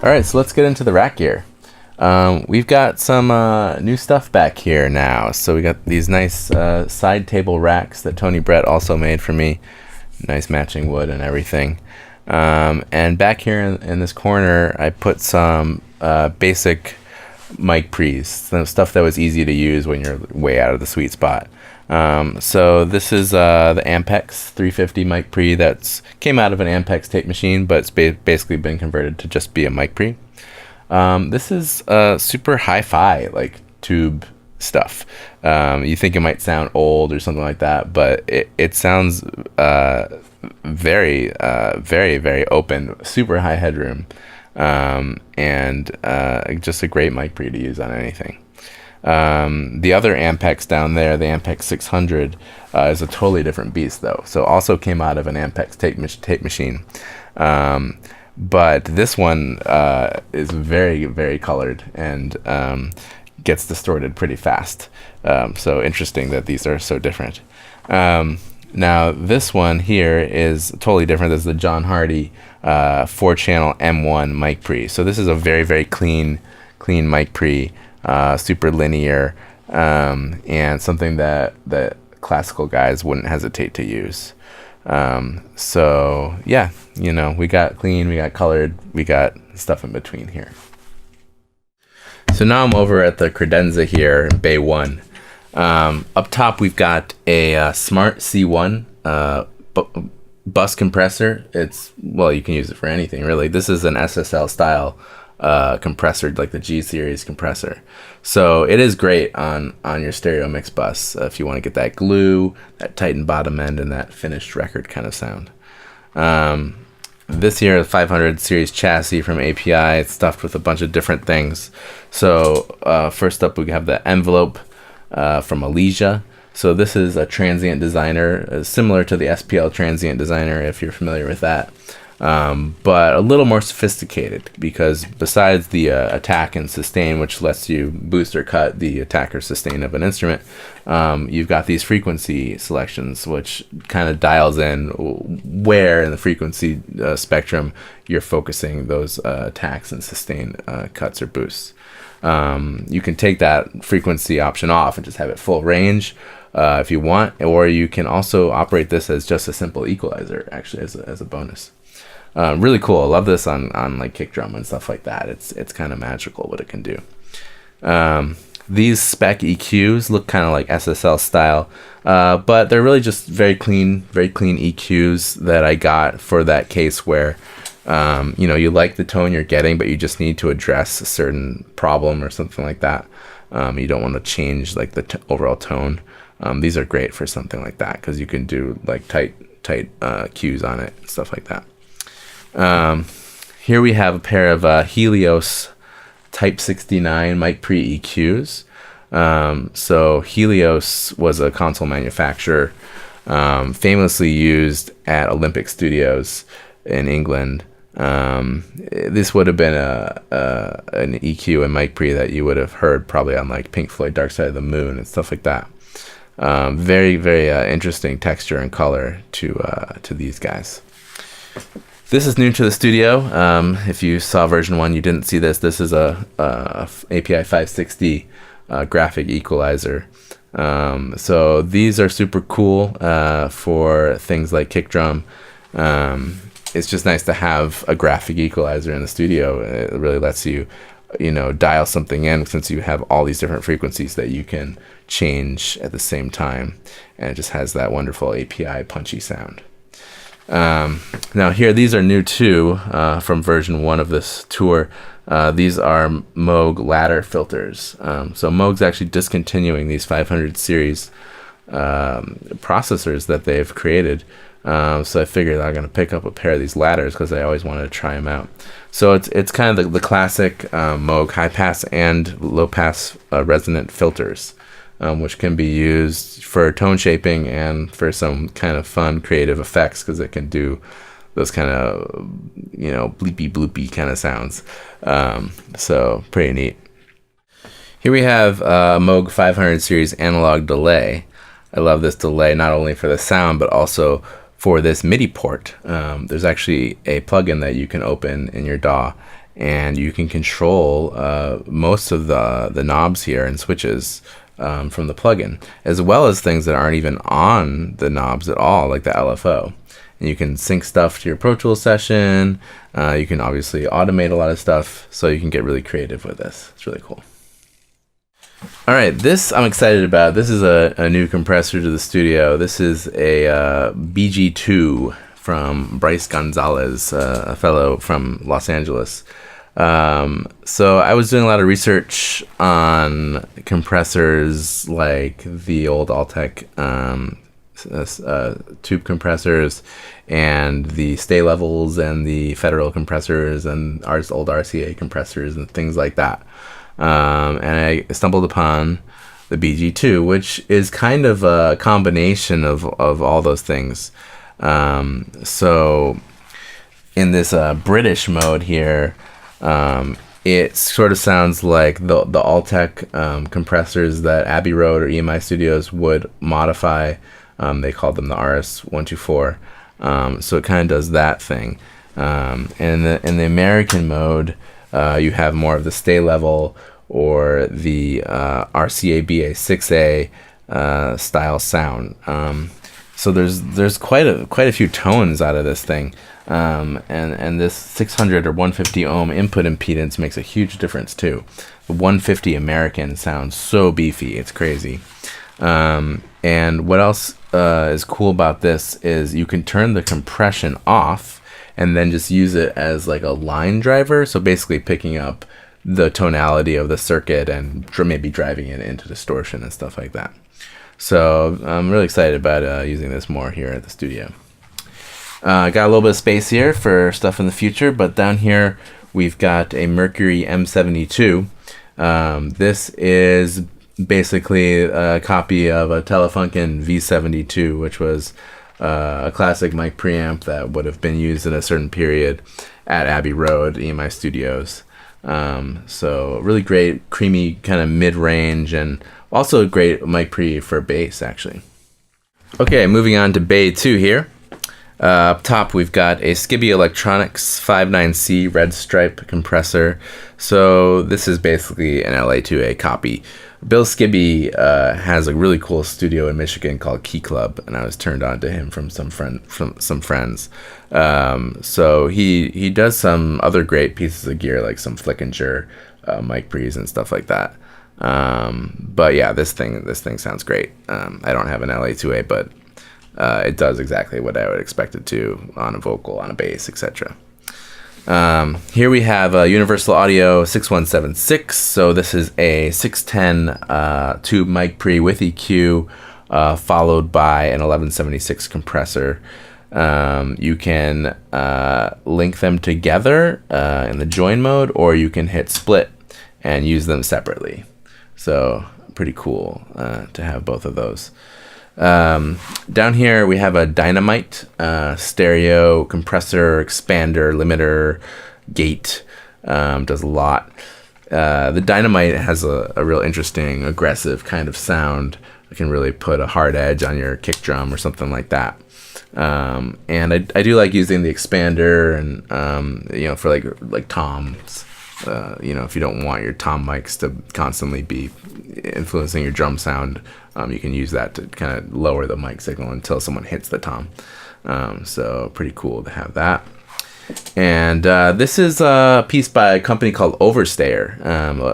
All right, so let's get into the rack gear. We've got some new stuff back here now. So we got these nice side table racks that Tony Brett also made for me. Nice matching wood and everything. And back here in this corner, I put some basic mic pre's, some stuff that was easy to use when you're way out of the sweet spot. So this is the Ampex 350 mic pre that's came out of an Ampex tape machine, but it's basically been converted to just be a mic pre. This is super hi-fi, like tube stuff. You think it might sound old or something like that, but it sounds very, very open, super high headroom, and just a great mic pre to use on anything. The other Ampex down there, the Ampex 600, is a totally different beast though. So also came out of an Ampex tape machine. But this one is very, very colored and gets distorted pretty fast. So interesting that these are so different. Now this one here is totally different. This is the John Hardy 4-channel M1 mic pre. So this is a very, very clean mic pre. Super linear, and something that classical guys wouldn't hesitate to use. So yeah, we got clean, we got colored, we got stuff in between here. So now I'm over at the credenza here in Bay 1. Up top we've got a Smart C1 bus compressor. You can use it for anything really. This is an SSL style compressor, like the G series compressor. So it is great on your stereo mix bus if you want to get that glue, that tightened bottom end, and that finished record kind of sound. This here is 500 series chassis from API. It's stuffed with a bunch of different things. So first up we have the envelope from Elysia. So this is a transient designer, similar to the SPL transient designer if you're familiar with that. But a little more sophisticated, because besides the attack and sustain, which lets you boost or cut the attack or sustain of an instrument, you've got these frequency selections, which kind of dials in where in the frequency spectrum you're focusing those attacks and sustain cuts or boosts. You can take that frequency option off and just have it full range if you want, or you can also operate this as just a simple equalizer, actually, as a bonus. Really cool. I love this on like kick drum and stuff like that. It's kind of magical what it can do. These spec EQs look kind of like SSL style, but they're really just very clean EQs that I got for that case where you like the tone you're getting, but you just need to address a certain problem or something like that. You don't want to change like the overall tone. These are great for something like that because you can do like tight cues on it and stuff like that. Here we have a pair of Helios Type 69 mic pre EQs. So Helios was a console manufacturer, famously used at Olympic Studios in England. This would have been an EQ and mic pre that you would have heard probably on like Pink Floyd Dark Side of the Moon and stuff like that. Very, very interesting texture and color to these guys. This is new to the studio. If you saw version 1, you didn't see this. This is a API 560 graphic equalizer. So these are super cool for things like kick drum. It's just nice to have a graphic equalizer in the studio. It really lets you, dial something in, since you have all these different frequencies that you can change at the same time. And it just has that wonderful API punchy sound. Now here, these are new too, from version 1 of this tour. These are Moog ladder filters. So Moog's actually discontinuing these 500 series processors that they've created. So I figured I'm going to pick up a pair of these ladders because I always wanted to try them out. So it's kind of the classic Moog high pass and low pass resonant filters, which can be used for tone shaping and for some kind of fun creative effects, because it can do those kind of bleepy bloopy kind of sounds. So pretty neat. Here we have a Moog 500 series analog delay. I love this delay not only for the sound but also for this MIDI port. There's actually a plugin that you can open in your DAW and you can control most of the knobs here and switches from the plugin, as well as things that aren't even on the knobs at all, like the LFO. And you can sync stuff to your Pro Tools session. You can obviously automate a lot of stuff, so you can get really creative with this. It's really cool. All right, this I'm excited about. This is a new compressor to the studio. This is a BG2 from Bryce Gonzalez, a fellow from Los Angeles. So I was doing a lot of research on compressors like the old Altec tube compressors and the stay levels and the Federal compressors and old RCA compressors and things like that. And I stumbled upon the BG2, which is kind of a combination of all those things. So in this British mode here, it sort of sounds like the Altec compressors that Abbey Road or EMI Studios would modify. They called them the RS-124. So it kind of does that thing. And in the American mode, you have more of the stay level or the RCA BA6A style sound. So there's quite a few tones out of this thing. And this 600 or 150 ohm input impedance makes a huge difference too. The 150 American sounds so beefy, it's crazy. And what else is cool about this is you can turn the compression off and then just use it as like a line driver. So basically picking up the tonality of the circuit and maybe driving it into distortion and stuff like that. So I'm really excited about using this more here at the studio. Got a little bit of space here for stuff in the future, but down here we've got a Mercury M72. This is basically a copy of a Telefunken V72, which was a classic mic preamp that would have been used in a certain period at Abbey Road, EMI Studios. So really great, creamy kind of mid-range, and also a great mic pre for bass, actually. Okay, moving on to Bay 2 here. Up top, we've got a Skibby Electronics 59C red stripe compressor. So this is basically an LA2A copy. Bill Skibby has a really cool studio in Michigan called Key Club, and I was turned on to him from some friends. So he does some other great pieces of gear, like some Flickinger mic pre's and stuff like that. But yeah, this thing sounds great. I don't have an LA2A, but it does exactly what I would expect it to on a vocal, on a bass, etc. Here we have a Universal Audio 6176. So this is a 610 tube mic pre with EQ, followed by an 1176 compressor. You can link them together in the join mode, or you can hit split and use them separately. So pretty cool to have both of those. Down here we have a Dynamite stereo compressor, expander, limiter, gate. Does a lot. The Dynamite has a real interesting, aggressive kind of sound. It can really put a hard edge on your kick drum or something like that. And I do like using the expander, and for like toms. If you don't want your tom mics to constantly be influencing your drum sound, you can use that to kind of lower the mic signal until someone hits the tom. So pretty cool to have that. And this is a piece by a company called Overstayer,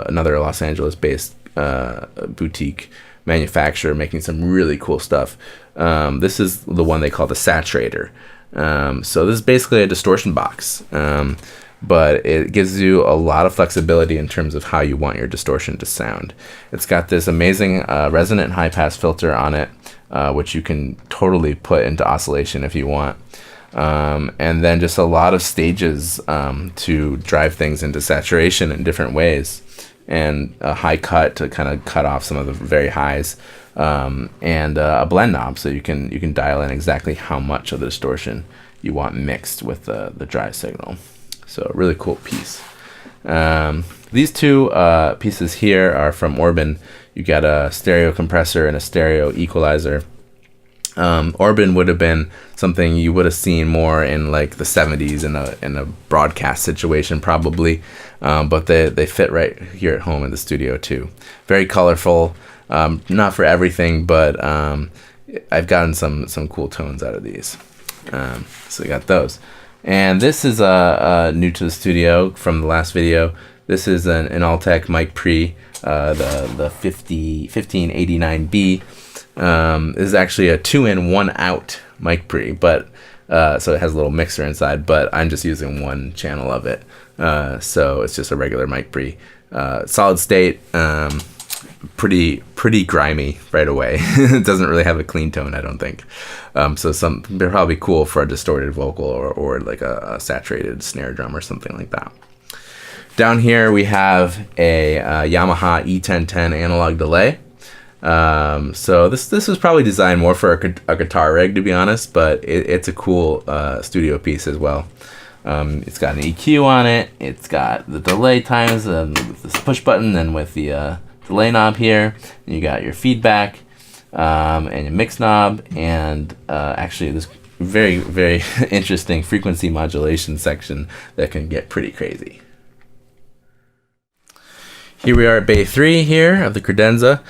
another Los Angeles-based boutique manufacturer making some really cool stuff. This is the one they call the Saturator. So this is basically a distortion box. But it gives you a lot of flexibility in terms of how you want your distortion to sound. It's got this amazing resonant high-pass filter on it, which you can totally put into oscillation if you want. And then just a lot of stages to drive things into saturation in different ways. And a high cut to kind of cut off some of the very highs. And a blend knob, so you can dial in exactly how much of the distortion you want mixed with the dry signal. So really cool piece. These two pieces here are from Orban. You got a stereo compressor and a stereo equalizer. Orban would have been something you would have seen more in like the 70s in a broadcast situation probably, but they fit right here at home in the studio too. Very colorful, not for everything, but I've gotten some cool tones out of these. So we got those. And this is new to the studio from the last video. This is an Altec mic pre, the 1589B. This is actually a 2-in 1-out mic pre, but so it has a little mixer inside, but I'm just using one channel of it. So it's just a regular mic pre. Solid state, pretty grimy right away. It doesn't really have a clean tone, I don't think. So they're probably cool for a distorted vocal or like a saturated snare drum or something like that. Down here we have a Yamaha E1010 analog delay. So this was probably designed more for a guitar rig, to be honest, but it's a cool studio piece as well. It's got an EQ on it. It's got the delay times with this push button and with the delay knob here. And you got your feedback and your mix knob, and actually this very, very interesting frequency modulation section that can get pretty crazy. Here we are at Bay 3 here of the credenza.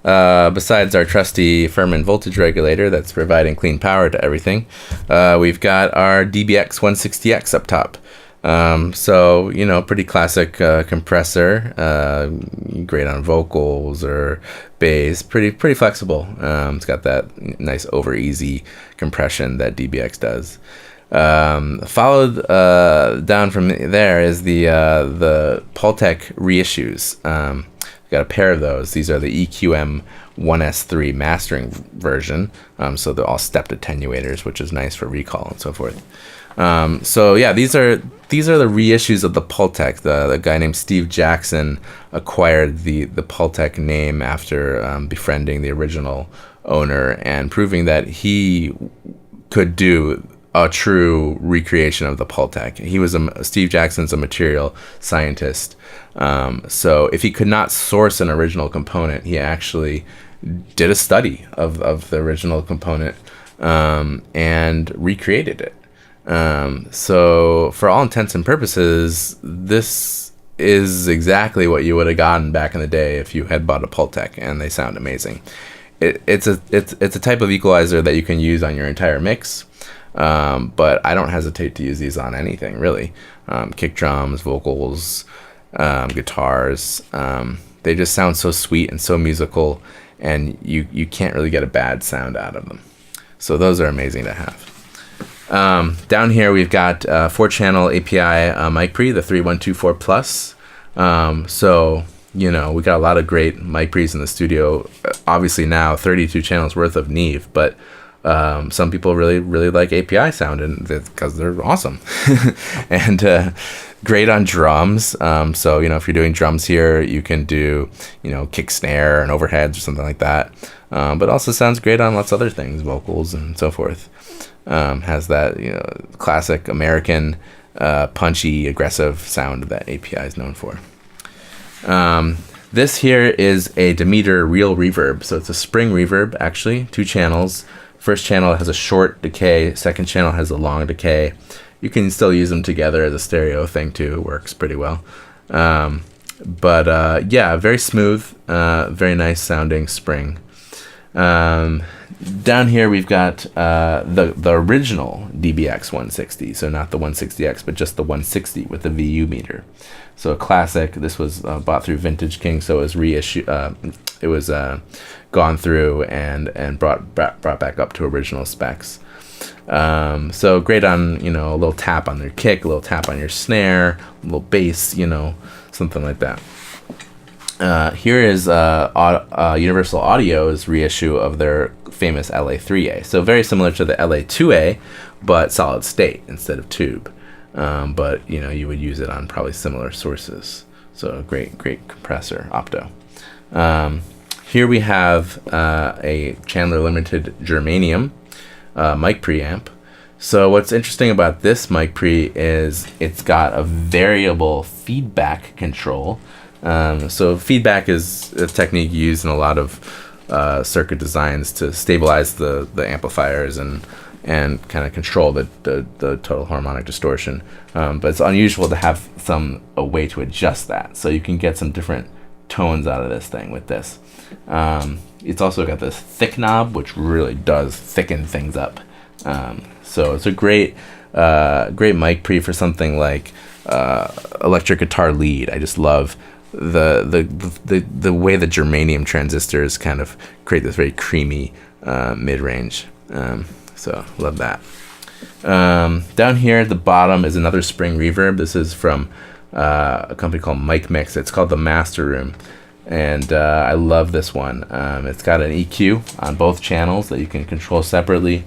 Besides our trusty Furman voltage regulator that's providing clean power to everything, we've got our DBX 160X up top. So, you know, pretty classic compressor, great on vocals or bass, pretty flexible. It's got that nice over easy compression that DBX does. Followed down from there is the Pultec reissues. Got a pair of those. These are the EQM 1S3 mastering version. So they're all stepped attenuators, which is nice for recall and so forth. So yeah, these are the reissues of the Pultec. The guy named Steve Jackson acquired the Pultec name after befriending the original owner and proving that he could do a true recreation of the Pultec. Steve Jackson's a material scientist. So if he could not source an original component, he actually did a study of the original component and recreated it. So for all intents and purposes, this is exactly what you would have gotten back in the day if you had bought a Pultec, and they sound amazing. It's a type of equalizer that you can use on your entire mix. But I don't hesitate to use these on anything really. Kick drums, vocals, guitars. They just sound so sweet and so musical, and you can't really get a bad sound out of them. So those are amazing to have. Down here we've got 4-channel API mic pre, the 3124 Plus. So you know, we got a lot of great mic pre's in the studio. Obviously now 32 channels worth of Neve, but some people really like API sound, and because they're awesome. And great on drums. So you know, if you're doing drums here, you can do, you know, kick snare and overheads or something like that. But also sounds great on lots of other things, vocals and so forth. Has that, you know, classic American punchy, aggressive sound that API is known for. This here is a Demeter real reverb. So it's a spring reverb, actually, 2 channels. First channel has a short decay, second channel has a long decay. You can still use them together as a stereo thing too. It works pretty well. But yeah, very smooth, very nice sounding spring. Down here we've got the original DBX 160, so not the 160X, but just the 160 with the VU meter. So a classic. This was bought through Vintage King, so it was reissued. It was gone through and brought back up to original specs. So great on, you know, a little tap on your kick, a little tap on your snare, a little bass, you know, something like that. Here is Universal Audio's reissue of their famous LA3A. So very similar to the LA2A, but solid state instead of tube. But you know, you would use it on probably similar sources. So great compressor, opto. Here we have a Chandler Limited Germanium mic preamp. So what's interesting about this mic pre is it's got a variable feedback control. So feedback is a technique used in a lot of circuit designs to stabilize the amplifiers and kind of control the total harmonic distortion. But it's unusual to have a way to adjust that, so you can get some different tones out of this thing with this. It's also got this thick knob, which really does thicken things up. So it's a great mic pre for something like electric guitar lead. I just love the way the germanium transistors kind of create this very creamy mid-range. So love that. Down here at the bottom is another spring reverb. This is from a company called Mic Mix. It's called the Master Room, and I love this one. It's got an EQ on both channels that you can control separately,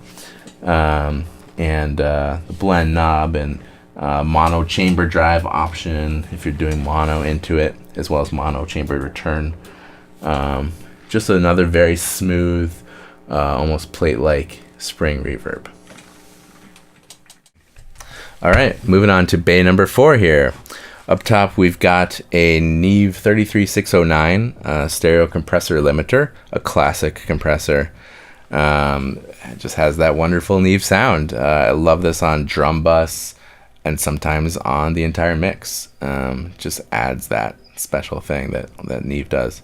and the blend knob and mono chamber drive option if you're doing mono into it, as well as mono chamber return. Just another very smooth, almost plate-like spring reverb. All right, moving on to bay number 4 here. Up top, we've got a Neve 33609 stereo compressor limiter, a classic compressor. It just has that wonderful Neve sound. I love this on drum bus and sometimes on the entire mix. Just adds that special thing that Neve does.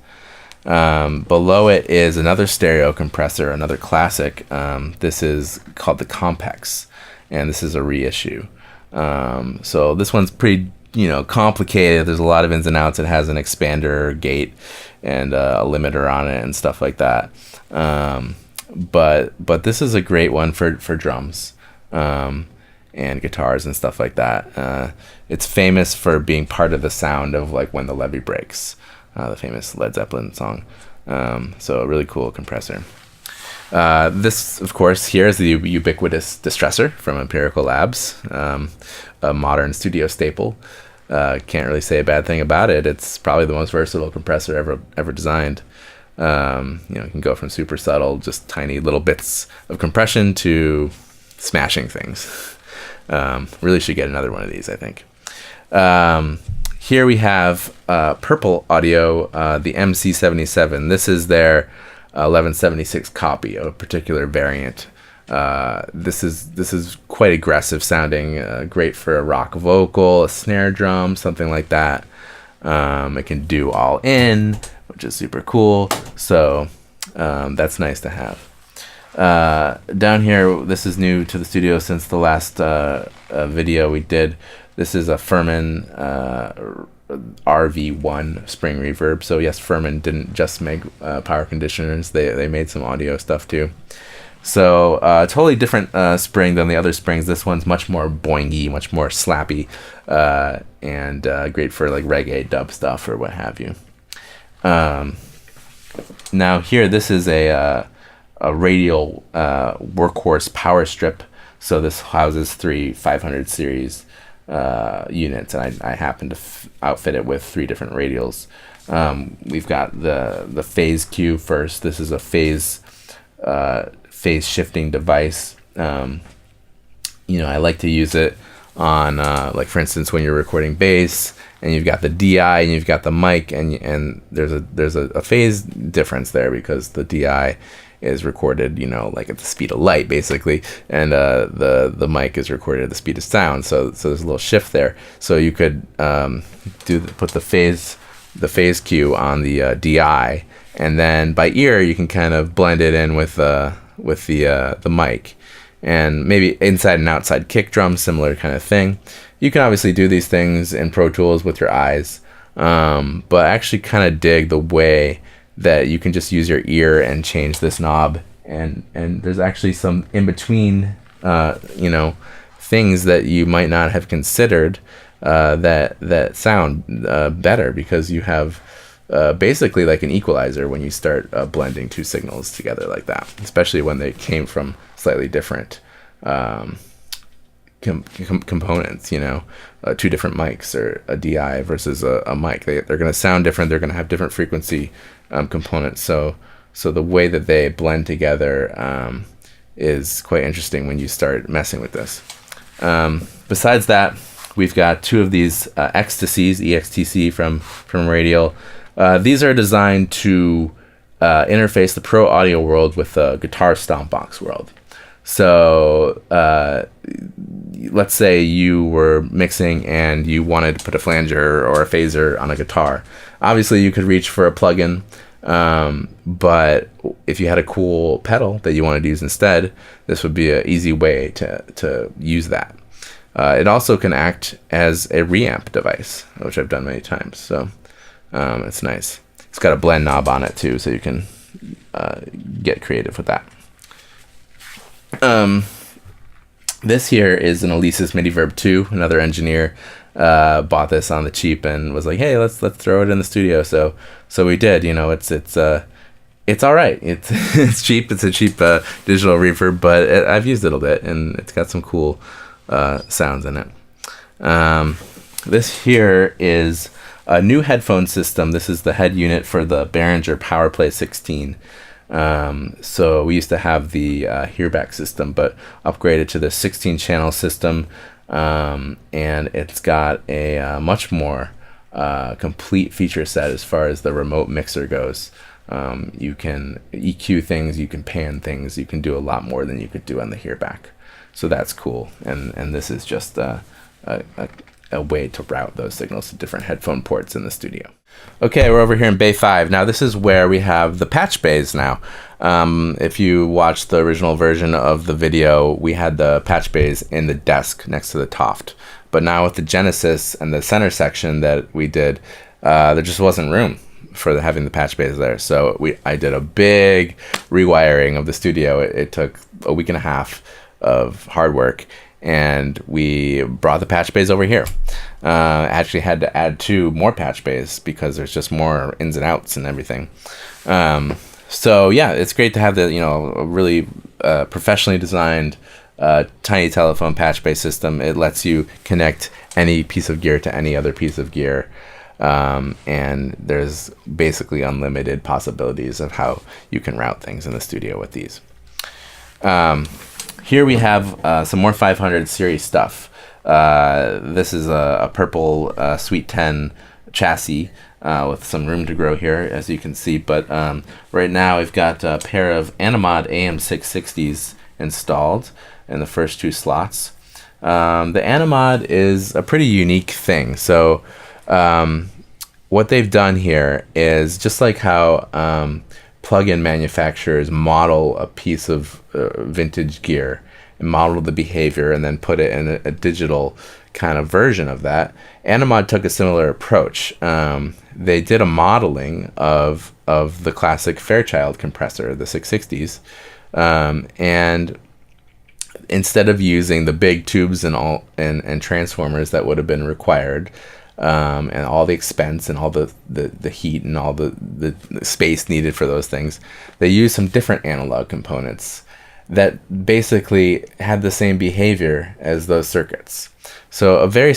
Below it is another stereo compressor, another classic. This is called the Compex, and this is a reissue. So this one's pretty, complicated. There's a lot of ins and outs. It has an expander gate and a limiter on it and stuff like that. But this is a great one for drums and guitars and stuff like that. It's famous for being part of the sound of like When the Levee Breaks, the famous Led Zeppelin song. So a really cool compressor. This, of course, here is the ubiquitous distressor from Empirical Labs, a modern studio staple. Can't really say a bad thing about it. It's probably the most versatile compressor ever designed. You can go from super subtle, just tiny little bits of compression, to smashing things. Really should get another one of these, I think. Here we have Purple Audio, the MC77. This is their 1176 copy of a particular variant. This is quite aggressive sounding, great for a rock vocal, a snare drum, something like that. It can do all in, which is super cool. So that's nice to have. Down here, this is new to the studio since the last video we did. This is a Furman RV1 spring reverb. So yes, Furman didn't just make power conditioners. They made some audio stuff too. So totally different spring than the other springs. This one's much more boingy, much more slappy, and great for like reggae dub stuff or what have you. Now here, this is a radial workhorse power strip. So this houses 3 500 series units, and I happen to outfit it with 3 different radials. We've got the phase cue first. This is a phase shifting device. I like to use it on like, for instance, when you're recording bass and you've got the DI and you've got the mic, and there's a phase difference there because the DI is recorded, like at the speed of light, basically, and the mic is recorded at the speed of sound. So there's a little shift there. So you could put the phase cue on the DI, and then by ear you can kind of blend it in with the mic, and maybe inside and outside kick drum, similar kind of thing. You can obviously do these things in Pro Tools with your eyes, but I actually kind of dig the way that you can just use your ear and change this knob, and there's actually some in between things that you might not have considered that sound better, because you have basically like an equalizer when you start blending 2 signals together like that, especially when they came from slightly different components, 2 different mics, or a DI versus a mic. They're going to sound different. They're going to have different frequency components. So the way that they blend together is quite interesting when you start messing with this. Besides that, we've got 2 of these Ecstasies, EXTC from Radial. These are designed to interface the pro audio world with the guitar stompbox world. So let's say you were mixing and you wanted to put a flanger or a phaser on a guitar. Obviously, you could reach for a plugin, but if you had a cool pedal that you wanted to use instead, this would be an easy way to use that. It also can act as a reamp device, which I've done many times. So it's nice. It's got a blend knob on it too, so you can get creative with that. This here is an Alesis Reverb 2. Another engineer bought this on the cheap and was like, "Hey, let's throw it in the studio." So we did. You know, it's all right. It's cheap. It's a cheap digital reverb, but I've used it a bit, and it's got some cool sounds in it. This here is a new headphone system. This is the head unit for the Behringer PowerPlay 16. So we used to have the hearback system, but upgraded to the 16 channel system, and it's got a much more complete feature set as far as the remote mixer goes. You can EQ things, you can pan things, you can do a lot more than you could do on the hearback. So that's cool, and this is just a way to route those signals to different headphone ports in the studio. Okay, we're over here in Bay 5. Now this is where we have the patch bays now. If you watched the original version of the video, we had the patch bays in the desk next to the Toft. But now with the Genesis and the center section that we did, there just wasn't room for having the patch bays there. So I did a big rewiring of the studio. It took a week and a half of hard work, and we brought the patch bays over here. Actually had to add 2 more patch bays because there's just more ins and outs and everything. So yeah, it's great to have the, you know, a really professionally designed tiny telephone patch bay system. It lets you connect any piece of gear to any other piece of gear. And there's basically unlimited possibilities of how you can route things in the studio with these. Here we have some more 500 series stuff. This is a purple Sweet 10 chassis with some room to grow here, as you can see. But right now we've got a pair of Animod AM660s installed in the first 2 slots. The Animod is a pretty unique thing. So what they've done here is just like how plug-in manufacturers model a piece of vintage gear and model the behavior and then put it in a digital kind of version of that. Animod took a similar approach. They did a modeling of the classic Fairchild compressor, the 660s, and instead of using the big tubes and transformers that would have been required, and all the expense and all the heat and all the space needed for those things, they used some different analog components that basically had the same behavior as those circuits. So a very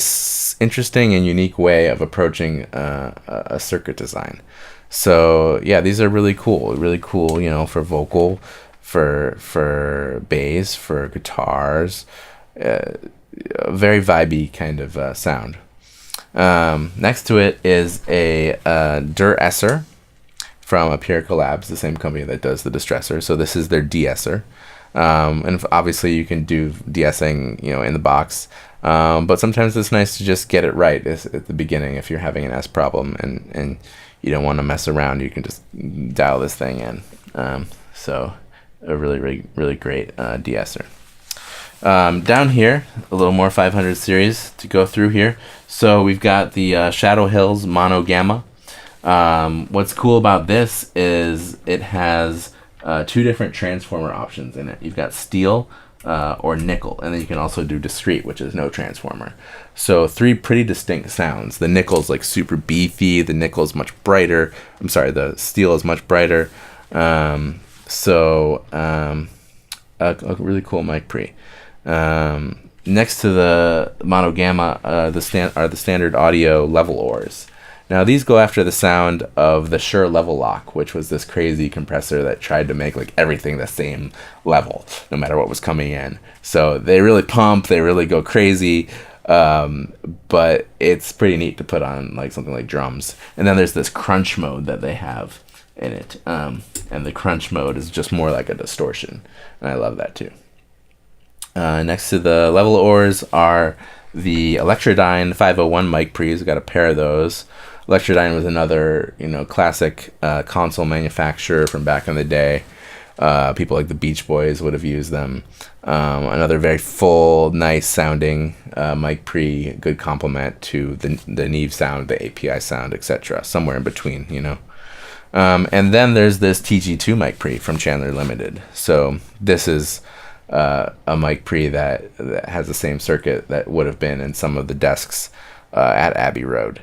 interesting and unique way of approaching a circuit design. So yeah, these are really cool, you know, for vocal, for bass, for guitars, a very vibey kind of sound. Next to it is a Dur-Esser from Empirical Labs, the same company that does the Distressor. So this is their de-esser. And obviously you can do de-essing, you know, in the box. But sometimes it's nice to just get it right at the beginning if you're having an S problem and you don't want to mess around. You can just dial this thing in. So a really great de-esser. Down here, a little more 500 series to go through here. So we've got the Shadow Hills Mono Gamma. What's cool about this is it has 2 different transformer options in it. You've got steel or nickel, and then you can also do discrete, which is no transformer. So 3 pretty distinct sounds. The nickel's like super beefy, the nickel's much brighter. I'm sorry, the steel is much brighter. A really cool mic pre. Next to the Mono Gamma are the standard audio level ores. Now these go after the sound of the Shure Level Lock, which was this crazy compressor that tried to make like everything the same level, no matter what was coming in. So they really pump, they really go crazy, but it's pretty neat to put on like something like drums. And then there's this crunch mode that they have. in it. And the crunch mode is just more like a distortion, and I love that too. Next to the level ores are the Electrodyne 501 mic pre's. We got a pair of those. Electrodyne was another, classic console manufacturer from back in the day. People like the Beach Boys would have used them. Another very full, nice sounding mic pre, good complement to the Neve sound, the API sound, etc. Somewhere in between, And then there's this TG2 mic pre from Chandler Limited. So this is a mic pre that has the same circuit that would have been in some of the desks at Abbey Road.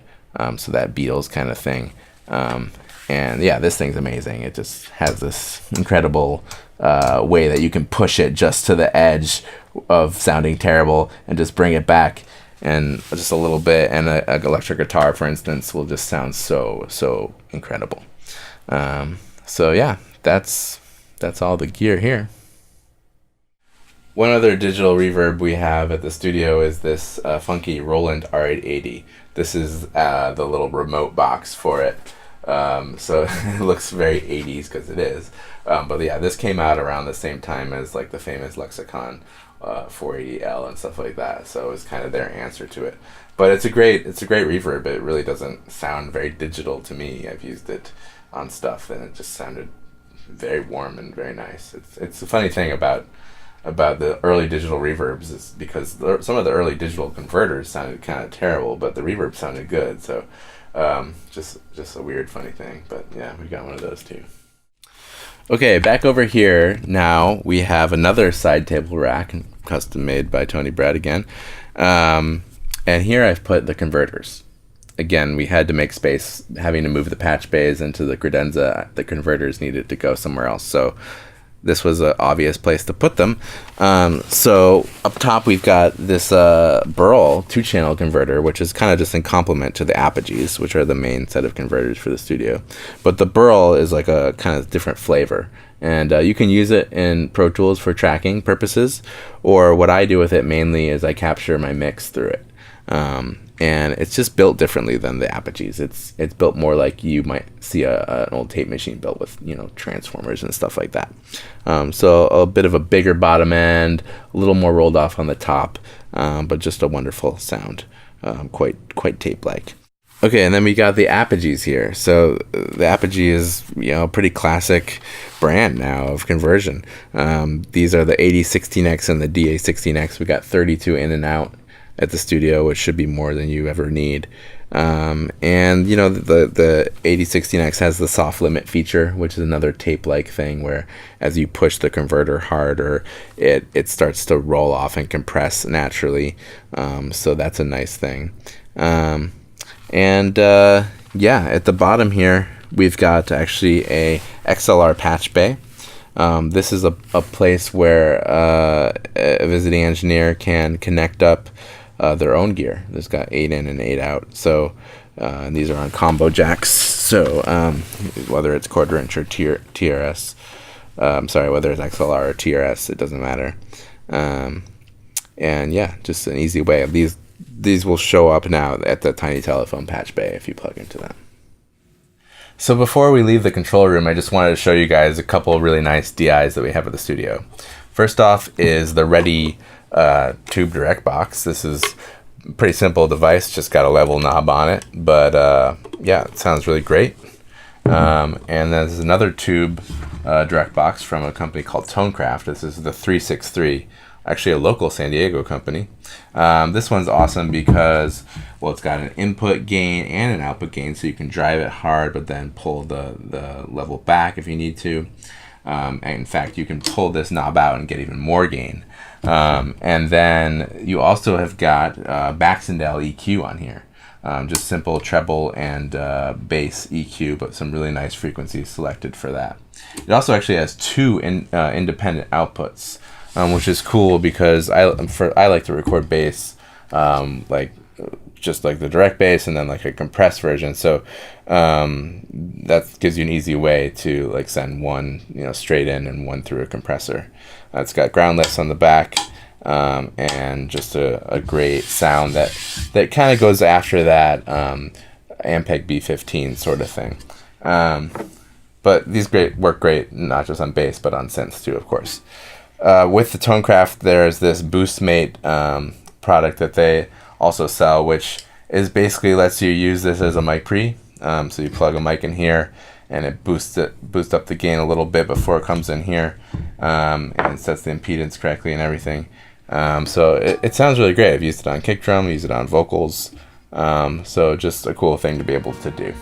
So that Beatles kind of thing. And yeah, this thing's amazing. It just has this incredible way that you can push it just to the edge of sounding terrible and just bring it back and just a little bit. And an electric guitar, for instance, will just sound so incredible. So yeah, that's all the gear here. One other digital reverb we have at the studio is this funky Roland R880. This is the little remote box for it. So it looks very 80s because it is. But yeah, this came out around the same time as like the famous Lexicon 480L and stuff like that. So it's kind of their answer to it. But it's a great reverb. It really doesn't sound very digital to me. I've used it on stuff and it just sounded very warm and very nice. It's a funny thing about the early digital reverbs is because some of the early digital converters sounded kind of terrible, but the reverb sounded good. So just a weird, funny thing. But yeah, we got one of those too. Okay, back over here now we have another side table rack, custom made by Tony Brad again. And here I've put the converters. Again, we had to make space, having to move the patch bays into the credenza. The converters needed to go somewhere else. So this was an obvious place to put them. So up top we've got this Burl 2-channel converter, which is kind of just in complement to the Apogees, which are the main set of converters for the studio. But the Burl is like a kind of different flavor. And you can use it in Pro Tools for tracking purposes, or what I do with it mainly is I capture my mix through it. And it's just built differently than the Apogees. It's built more like you might see an old tape machine built with transformers and stuff like that. So a bit of a bigger bottom end, a little more rolled off on the top, but just a wonderful sound, quite tape-like. Okay, and then we got the Apogees here. So the Apogee is a pretty classic brand now of conversion. These are the 8016X and the DA16X. We got 32 in and out at the studio, which should be more than you ever need. And the 8016X has the soft limit feature, which is another tape-like thing where as you push the converter harder, it starts to roll off and compress naturally. So that's a nice thing. At the bottom here we've got actually a XLR patch bay. This is a place where a visiting engineer can connect up their own gear. There's got 8 in and 8 out. So and these are on combo jacks. So whether it's quarter inch or TRS, whether it's XLR or TRS, it doesn't matter. And yeah, just an easy way. These will show up now at the Tiny Telephone patch bay if you plug into them. So before we leave the control room, I just wanted to show you guys a couple of really nice DIs that we have at the studio. First off is the Ready tube direct box. This is a pretty simple device, just got a level knob on it, but yeah, it sounds really great. And there's another tube direct box from a company called Tonecraft. This is the 363, actually a local San Diego company. This one's awesome because, well, it's got an input gain and an output gain, so you can drive it hard but then pull the level back if you need to. And in fact, you can pull this knob out and get even more gain. And then you also have got Baxendale EQ on here. Just simple treble and bass EQ, but some really nice frequencies selected for that. It also actually has 2 independent outputs, which is cool because I like to record bass just like the direct bass and then like a compressed version. So that gives you an easy way to like send one straight in and one through a compressor. It's got groundless on the back, and just a great sound that kind of goes after that Ampeg B15 sort of thing. But these work great, not just on bass, but on synths too, of course. With the Tonecraft, there's this BoostMate product that they also sell, which is basically lets you use this as a mic pre. So you plug a mic in here, and it boosts up the gain a little bit before it comes in here, and it sets the impedance correctly and everything. So it sounds really great. I've used it on kick drum, used it on vocals. So just a cool thing to be able to do.